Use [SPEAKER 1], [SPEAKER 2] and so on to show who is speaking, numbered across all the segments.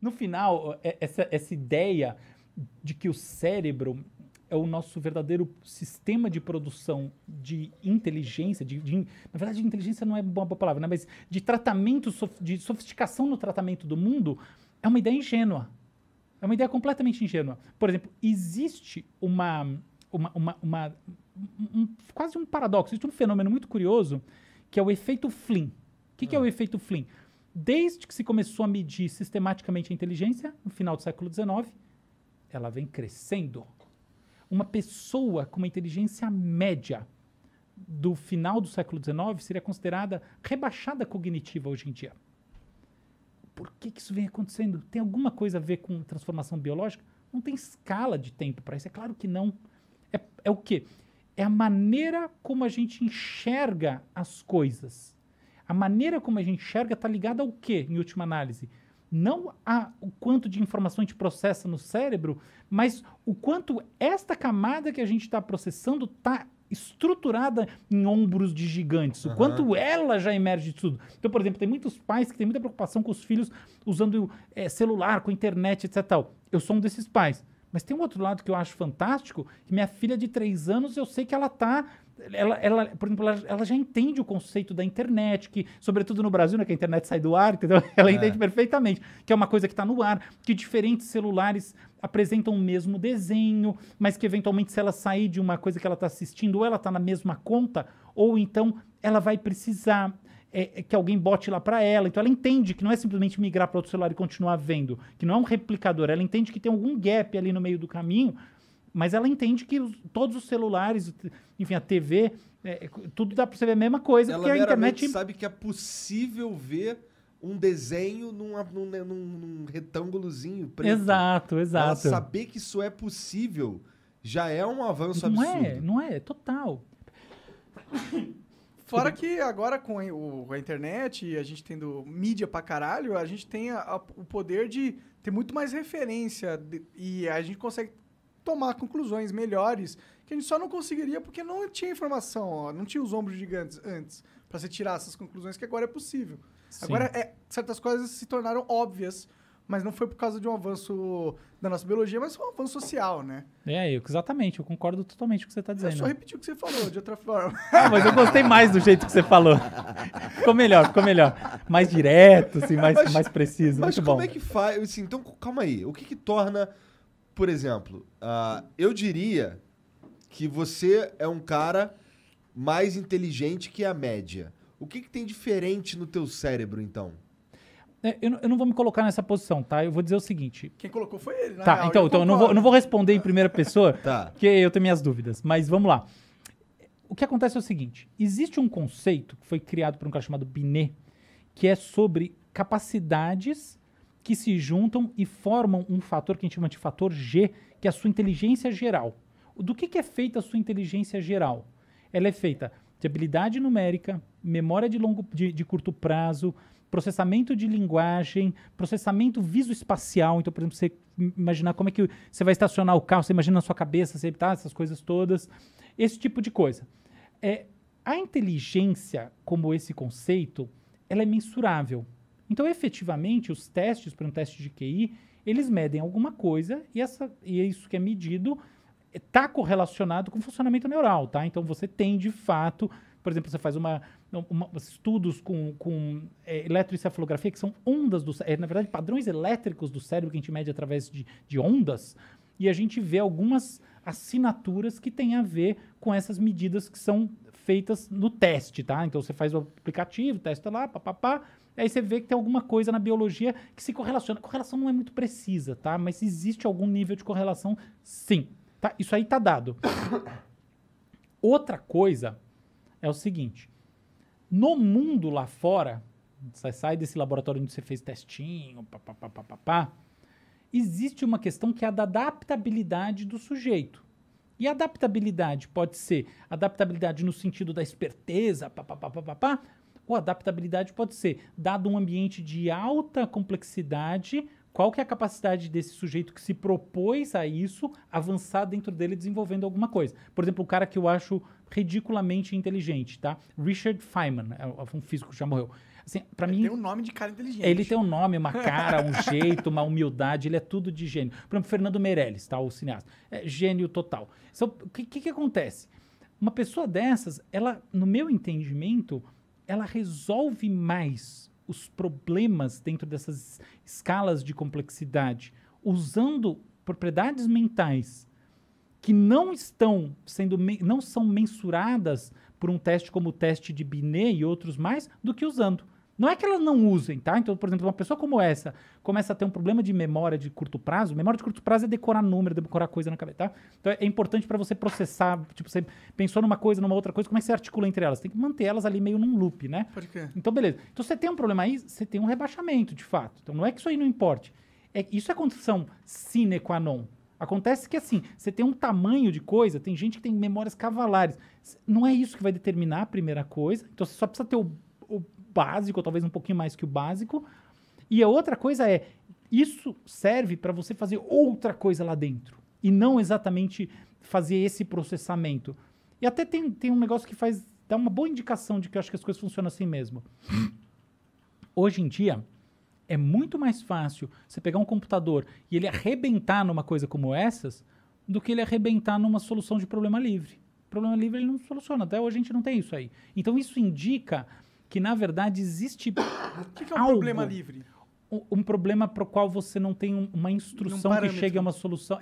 [SPEAKER 1] no final, essa ideia de que o cérebro é o nosso verdadeiro sistema de produção de inteligência, na verdade, inteligência não é uma boa palavra, né? Mas de tratamento, de sofisticação no tratamento do mundo, é uma ideia ingênua. É uma ideia completamente ingênua. Por exemplo, existe quase um paradoxo, existe um fenômeno muito curioso, que é o efeito Flynn. O que é o efeito Flynn? Desde que se começou a medir sistematicamente a inteligência, no final do século XIX, ela vem crescendo. Uma pessoa com uma inteligência média do final do século XIX seria considerada rebaixada cognitiva hoje em dia. Por que isso vem acontecendo? Tem alguma coisa a ver com transformação biológica? Não tem escala de tempo para isso, é claro que não. É o quê? É a maneira como a gente enxerga as coisas. A maneira como a gente enxerga está ligada ao quê, em última análise? Não o quanto de informação a gente processa no cérebro, mas o quanto esta camada que a gente está processando está estruturada em ombros de gigantes. O quanto ela já emerge de tudo. Então, por exemplo, tem muitos pais que têm muita preocupação com os filhos usando celular, com internet, etc. Tal. Eu sou um desses pais. Mas tem um outro lado que eu acho fantástico, que minha filha de 3 anos, eu sei que ela está... por exemplo, ela já entende o conceito da internet, que, sobretudo no Brasil, né, que a internet sai do ar, entendeu? Ela entende perfeitamente, que é uma coisa que está no ar, que diferentes celulares apresentam o mesmo desenho, mas que, eventualmente, se ela sair de uma coisa que ela está assistindo, ou ela está na mesma conta, ou então ela vai precisar... que alguém bote lá para ela. Então ela entende que não é simplesmente migrar para outro celular e continuar vendo, que não é um replicador. Ela entende que tem algum gap ali no meio do caminho, mas ela entende que todos os celulares, enfim, a TV, tudo dá para você ver a mesma coisa,
[SPEAKER 2] Ela
[SPEAKER 1] porque a internet
[SPEAKER 2] sabe que é possível ver um desenho num retângulozinho preto.
[SPEAKER 1] Exato.
[SPEAKER 2] Ela saber que isso é possível já é um avanço absurdo.
[SPEAKER 1] Não é, total.
[SPEAKER 3] Fora que agora com a internet e a gente tendo mídia pra caralho, a gente tem o poder de ter muito mais referência e a gente consegue tomar conclusões melhores que a gente só não conseguiria porque não tinha informação, ó, não tinha os ombros gigantes antes pra você tirar essas conclusões que agora é possível.
[SPEAKER 1] Sim.
[SPEAKER 3] Agora, certas coisas se tornaram óbvias, mas não foi por causa de um avanço da nossa biologia, mas foi um avanço social, né?
[SPEAKER 1] Exatamente, eu concordo totalmente com o que você está dizendo.
[SPEAKER 3] Eu só repeti o que você falou, de outra forma.
[SPEAKER 1] Mas eu gostei mais do jeito que você falou. Ficou melhor. Mais direto, assim, mais preciso.
[SPEAKER 2] Mas
[SPEAKER 1] muito
[SPEAKER 2] como
[SPEAKER 1] bom.
[SPEAKER 2] é que faz? Assim, então, calma aí. O que torna, por exemplo, eu diria que você é um cara mais inteligente que a média. O que tem diferente no teu cérebro, então?
[SPEAKER 1] Eu não vou me colocar nessa posição, tá? Eu vou dizer o seguinte.
[SPEAKER 3] Quem colocou foi ele, né?
[SPEAKER 1] Tá, então eu não vou responder em primeira pessoa,
[SPEAKER 2] Tá.
[SPEAKER 1] porque eu tenho minhas dúvidas. Mas vamos lá. O que acontece é o seguinte. Existe um conceito que foi criado por um cara chamado Binet, que é sobre capacidades que se juntam e formam um fator que a gente chama de fator G, que é a sua inteligência geral. Do que é feita a sua inteligência geral? Ela é feita de habilidade numérica, memória de curto prazo, processamento de linguagem, processamento visoespacial. Então, por exemplo, você imaginar como é que você vai estacionar o carro, você imagina na sua cabeça, você, essas coisas todas. Esse tipo de coisa. A inteligência, como esse conceito, ela é mensurável. Então, efetivamente, os testes, por um teste de QI, eles medem alguma coisa e isso que é medido está correlacionado com o funcionamento neural, tá? Então, você tem, de fato... Por exemplo, você faz estudos com eletroencefalografia, que são ondas na verdade, padrões elétricos do cérebro que a gente mede através de ondas, e a gente vê algumas assinaturas que têm a ver com essas medidas que são feitas no teste, tá? Então, você faz o aplicativo, testa lá, aí você vê que tem alguma coisa na biologia que se correlaciona. A correlação não é muito precisa, tá? Mas existe algum nível de correlação, sim. Tá? Isso aí tá dado. Outra coisa... é o seguinte, no mundo lá fora, você sai desse laboratório onde você fez testinho, existe uma questão que é a da adaptabilidade do sujeito. E a adaptabilidade pode ser adaptabilidade no sentido da esperteza, ou adaptabilidade pode ser, dado um ambiente de alta complexidade, qual que é a capacidade desse sujeito que se propôs a isso, avançar dentro dele desenvolvendo alguma coisa. Por exemplo, o cara que eu acho ridiculamente inteligente, tá? Richard Feynman, um físico que já morreu. Assim, pra mim,
[SPEAKER 3] Tem um nome de cara inteligente.
[SPEAKER 1] ele tem um nome, uma cara, um jeito, uma humildade, ele é tudo de gênio. Por exemplo, Fernando Meirelles, tá? O cineasta. É gênio total. Então, o que acontece? Uma pessoa dessas, ela, no meu entendimento, ela resolve mais os problemas dentro dessas escalas de complexidade, usando propriedades mentais que não estão sendo, não são mensuradas por um teste como o teste de Binet e outros mais, do que usando. Não é que elas não usem, tá? Então, por exemplo, uma pessoa como essa começa a ter um problema de memória de curto prazo. Memória de curto prazo é decorar número, decorar coisa na cabeça, tá? Então, é importante para você processar. Tipo, você pensou numa coisa, numa outra coisa, como é que você articula entre elas? Tem que manter elas ali meio num loop, né?
[SPEAKER 3] Pode crer.
[SPEAKER 1] Então, beleza. Então, você tem um problema aí, você tem um rebaixamento, de fato. Então, não é que isso aí não importe. Isso é condição sine qua non. Acontece que, assim, você tem um tamanho de coisa, tem gente que tem memórias cavalares. Não é isso que vai determinar a primeira coisa. Então, você só precisa ter o básico, ou talvez um pouquinho mais que o básico. E a outra coisa é, isso serve para você fazer outra coisa lá dentro. E não exatamente fazer esse processamento. E até tem um negócio que dá uma boa indicação de que eu acho que as coisas funcionam assim mesmo. Hoje em dia, é muito mais fácil você pegar um computador e ele arrebentar numa coisa como essas do que ele arrebentar numa solução de problema livre. Problema livre ele não soluciona. Até hoje a gente não tem isso aí. Então isso indica que, na verdade, existe
[SPEAKER 3] O que é um problema livre?
[SPEAKER 1] Um problema para o qual você não tem uma instrução que chegue a uma solução.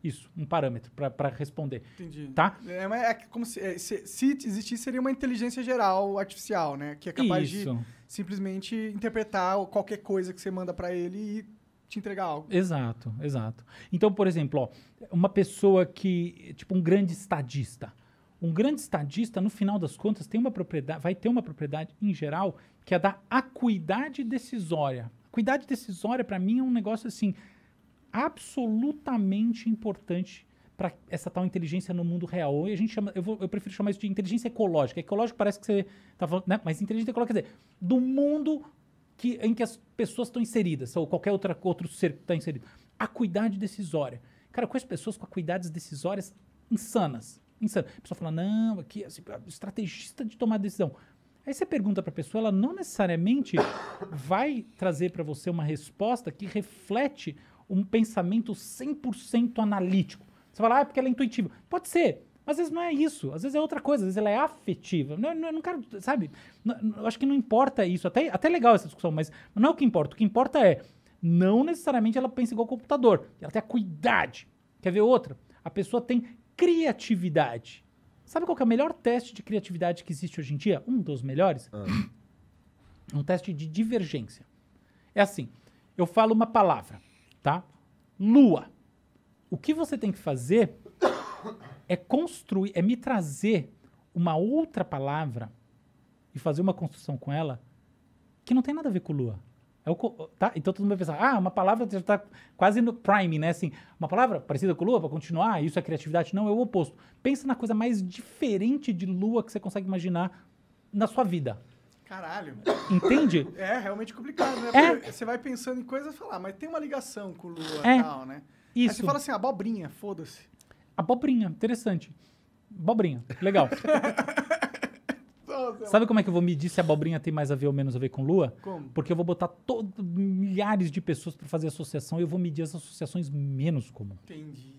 [SPEAKER 1] Isso, um parâmetro para responder.
[SPEAKER 3] Entendi.
[SPEAKER 1] Tá?
[SPEAKER 3] É como se existisse, seria uma inteligência geral artificial, né? Que é capaz de simplesmente interpretar qualquer coisa que você manda para ele e te entregar algo.
[SPEAKER 1] Exato, exato. Então, por exemplo, uma pessoa que, tipo, um grande estadista. Um grande estadista, no final das contas, vai ter uma propriedade, em geral, que é da acuidade decisória. Acuidade decisória, para mim, é um negócio, assim, absolutamente importante para essa tal inteligência no mundo real. E a gente chama, eu prefiro chamar isso de inteligência ecológica. Ecológico parece que você está falando, né? Mas inteligência ecológica quer dizer, do mundo em que as pessoas estão inseridas, ou qualquer outro ser que está inserido. Acuidade decisória. Cara, eu conheço pessoas com acuidades decisórias insanas. Insano. A pessoa fala, não, aqui, assim, estrategista de tomar decisão. Aí você pergunta para a pessoa, ela não necessariamente vai trazer para você uma resposta que reflete um pensamento 100% analítico. Você fala, é porque ela é intuitiva. Pode ser, mas às vezes não é isso. Às vezes é outra coisa, às vezes ela é afetiva. Não quero, sabe? Eu acho que não importa isso. Até é legal essa discussão, mas não é o que importa. O que importa é, não necessariamente ela pensa igual ao computador. Ela tem acuidade. Quer ver outra? A pessoa tem criatividade. Sabe qual que é o melhor teste de criatividade que existe hoje em dia? Um dos melhores? Um teste de divergência. É assim, eu falo uma palavra, tá? Lua. O que você tem que fazer é me trazer uma outra palavra e fazer uma construção com ela que não tem nada a ver com lua. Tá? Então todo mundo vai pensar, uma palavra já está quase no prime, né? Assim, uma palavra parecida com lua para continuar, isso é criatividade? Não, é o oposto. Pensa na coisa mais diferente de lua que você consegue imaginar na sua vida.
[SPEAKER 3] Caralho.
[SPEAKER 1] Entende?
[SPEAKER 3] É realmente complicado, né? Porque você vai pensando em coisas e fala, mas tem uma ligação com lua e tal, né?
[SPEAKER 1] Isso.
[SPEAKER 3] Aí você fala assim, abobrinha, foda-se.
[SPEAKER 1] Abobrinha, interessante. Abobrinha, legal. Sabe como é que eu vou medir se a abobrinha tem mais a ver ou menos a ver com lua?
[SPEAKER 3] Como?
[SPEAKER 1] Porque eu vou botar milhares de pessoas para fazer associação e eu vou medir as associações menos comuns.
[SPEAKER 3] Entendi.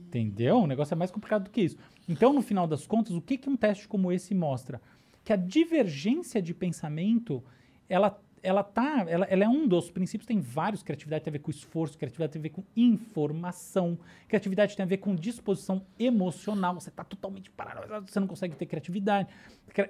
[SPEAKER 1] Entendeu? O negócio é mais complicado do que isso. Então, no final das contas, o que um teste como esse mostra? Que a divergência de pensamento, ela é um dos princípios, tem vários. Criatividade tem a ver com esforço, criatividade tem a ver com informação, criatividade tem a ver com disposição emocional. Você está totalmente parado, você não consegue ter criatividade.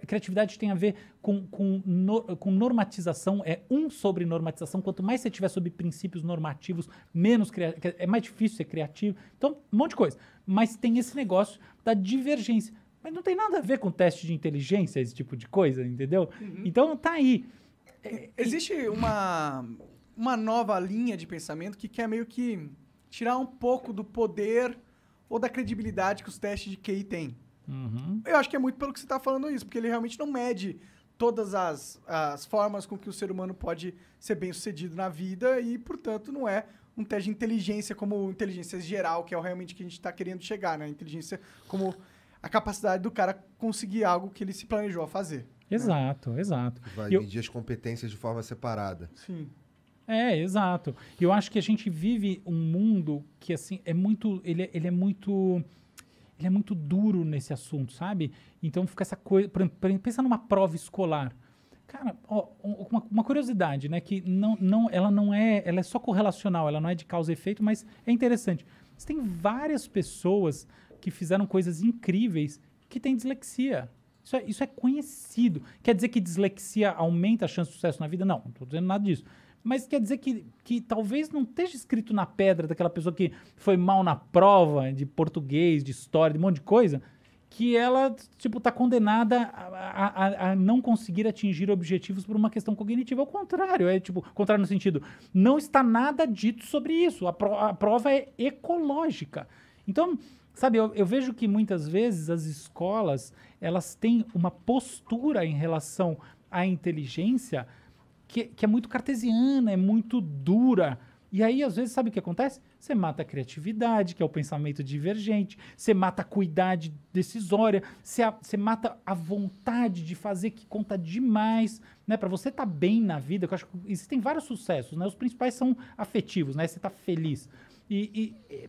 [SPEAKER 1] Criatividade tem a ver com normatização, é sobre normatização. Quanto mais você tiver sobre princípios normativos, menos é mais difícil ser criativo. Então, um monte de coisa. Mas tem esse negócio da divergência. Mas não tem nada a ver com teste de inteligência, esse tipo de coisa, entendeu?
[SPEAKER 3] Uhum.
[SPEAKER 1] Então, tá aí.
[SPEAKER 3] Existe uma nova linha de pensamento que quer meio que tirar um pouco do poder ou da credibilidade que os testes de QI têm.
[SPEAKER 1] Uhum.
[SPEAKER 3] Eu acho que é muito pelo que você está falando isso, porque ele realmente não mede todas as formas com que o ser humano pode ser bem sucedido na vida e, portanto, não é um teste de inteligência como inteligência geral, que é realmente que a gente está querendo chegar, né? Inteligência como a capacidade do cara conseguir algo que ele se planejou a fazer.
[SPEAKER 1] Exato, exato.
[SPEAKER 2] Vai
[SPEAKER 1] E eu-
[SPEAKER 2] medir as competências de forma separada.
[SPEAKER 3] Sim.
[SPEAKER 1] exato. E eu acho que a gente vive um mundo que, assim, é muito... Ele é muito... Ele é muito duro nesse assunto, sabe? Então fica essa coisa... Por exemplo, pensa numa prova escolar. Cara, ó, uma curiosidade, né? Que ela não é... Ela é só correlacional, ela não é de causa e efeito, mas é interessante. Você tem várias pessoas que fizeram coisas incríveis que têm dislexia. Isso é conhecido. Quer dizer que dislexia aumenta a chance de sucesso na vida? Não estou dizendo nada disso. Mas quer dizer que talvez não esteja escrito na pedra daquela pessoa que foi mal na prova de português, de história, de um monte de coisa, que ela, tipo, tá condenada a não conseguir atingir objetivos por uma questão cognitiva. Ao contrário, contrário no sentido, não está nada dito sobre isso. A prova é ecológica. Então, sabe, eu vejo que muitas vezes as escolas, elas têm uma postura em relação à inteligência que é muito cartesiana, é muito dura. E aí, às vezes, sabe o que acontece? Você mata a criatividade, que é o pensamento divergente, você mata a acuidade decisória, você mata a vontade de fazer, que conta demais, né? Para você estar bem na vida, que eu acho que existem vários sucessos, né? Os principais são afetivos, né? Você tá feliz.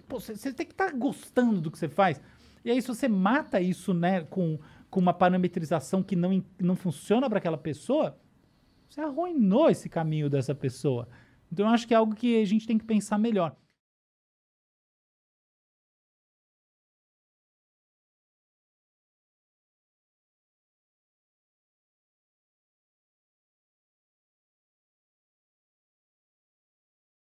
[SPEAKER 1] Pô, você tem que estar gostando do que você faz. E aí, se você mata isso, né, com uma parametrização que não funciona para aquela pessoa, você arruinou esse caminho dessa pessoa. Então, eu acho que é algo que a gente tem que pensar melhor.